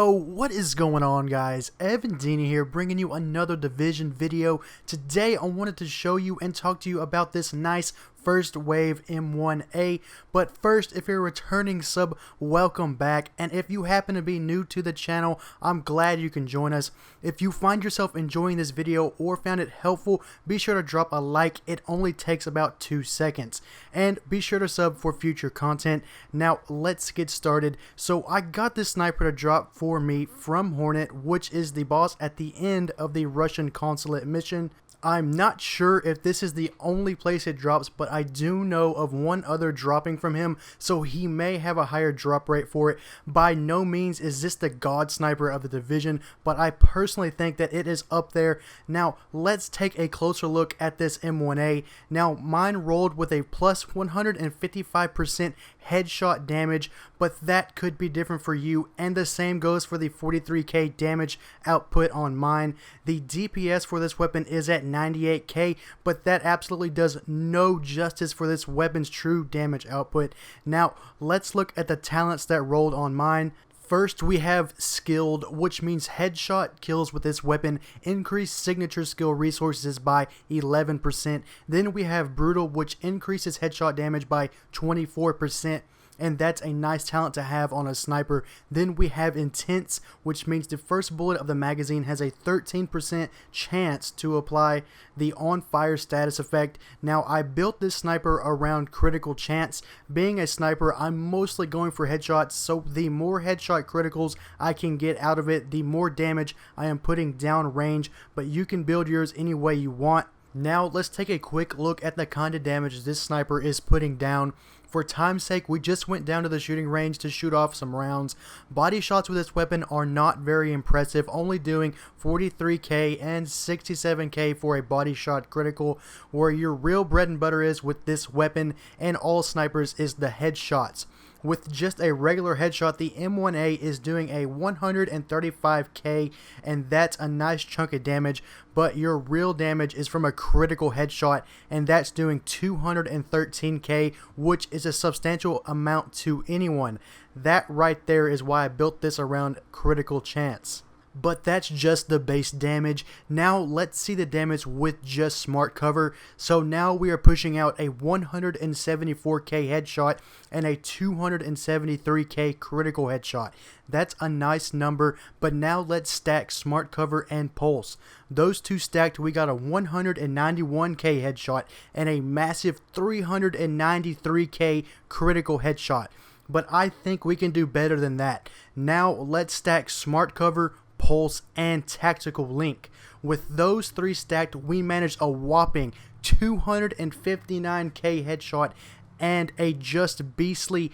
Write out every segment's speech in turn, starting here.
Yo, what is going on, guys? Evan Dini here, bringing you another Division video. Today I wanted to show you and talk to you about this nice first wave M1A. But first, if you're a returning sub, welcome back, and if you happen to be new to the channel, I'm glad you can join us. If you find yourself enjoying this video or found it helpful, be sure to drop a like. It only takes about 2 seconds, and be sure to sub for future content. Now let's get started. So I got this sniper to drop for me from Hornet, which is the boss at the end of the Russian consulate mission. I'm not sure if this is the only place it drops, but I do know of one other dropping from him, so he may have a higher drop rate for it. By no means is this the god sniper of the Division, but I personally think that it is up there. Now let's take a closer look at this M1A. Now mine rolled with a plus 155% headshot damage, but that could be different for you, and the same goes for the 43k damage output on mine. The DPS for this weapon is at 98k, but that absolutely does no justice for this weapon's true damage output. Now let's look at the talents that rolled on mine. First, we have Skilled, which means headshot kills with this weapon increase signature skill resources by 11%. Then we have Brutal, which increases headshot damage by 24%. And that's a nice talent to have on a sniper. Then we have Intense, which means the first bullet of the magazine has a 13% chance to apply the on fire status effect. Now I built this sniper around critical chance. Being a sniper, I'm mostly going for headshots, so the more headshot criticals I can get out of it, the more damage I am putting down range, but you can build yours any way you want. Now let's take a quick look at the kind of damage this sniper is putting down. For time's sake, we just went down to the shooting range to shoot off some rounds. Body shots with this weapon are not very impressive, only doing 43k and 67k for a body shot critical. Where your real bread and butter is with this weapon and all snipers is the headshots. With just a regular headshot, the M1A is doing a 135k, and that's a nice chunk of damage, but your real damage is from a critical headshot, and that's doing 213k, which is a substantial amount to anyone. That right there is why I built this around critical chance. But that's just the base damage. Now let's see the damage with just smart cover. So now we are pushing out a 174k headshot and a 273k critical headshot. That's a nice number, but now let's stack smart cover and pulse. Those two stacked, we got a 191k headshot and a massive 393k critical headshot. But I think we can do better than that. Now let's stack smart cover, pulse, and tactical link. With those three stacked, we managed a whopping 259k headshot and a just beastly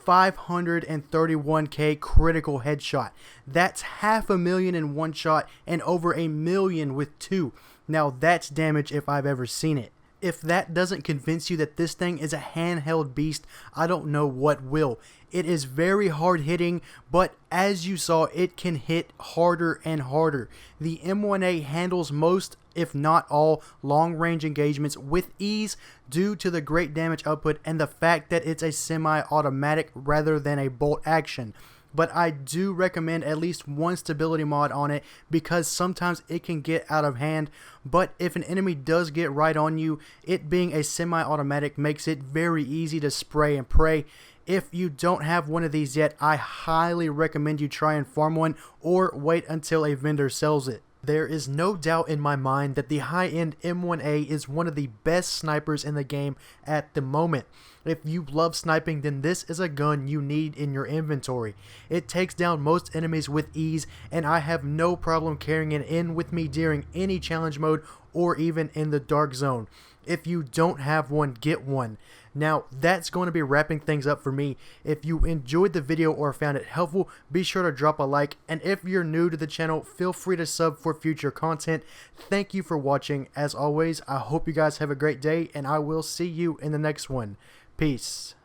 531k critical headshot. That's 500,000 in one shot and over 1,000,000 with two. Now that's damage if I've ever seen it. If that doesn't convince you that this thing is a handheld beast, I don't know what will. It is very hard hitting, but as you saw, it can hit harder and harder. The M1A handles most, if not all, long range engagements with ease due to the great damage output and the fact that it's a semi-automatic rather than a bolt action. But I do recommend at least one stability mod on it because sometimes it can get out of hand. But if an enemy does get right on you, it being a semi-automatic makes it very easy to spray and pray. If you don't have one of these yet, I highly recommend you try and farm one or wait until a vendor sells it. There is no doubt in my mind that the high-end M1A is one of the best snipers in the game at the moment. If you love sniping, then this is a gun you need in your inventory. It takes down most enemies with ease, and I have no problem carrying it in with me during any challenge mode or even in the dark zone. If you don't have one, get one. Now that's going to be wrapping things up for me. If you enjoyed the video or found it helpful, be sure to drop a like, and if you're new to the channel, feel free to sub for future content. Thank you for watching. As always, I hope you guys have a great day, and I will see you in the next one. Peace.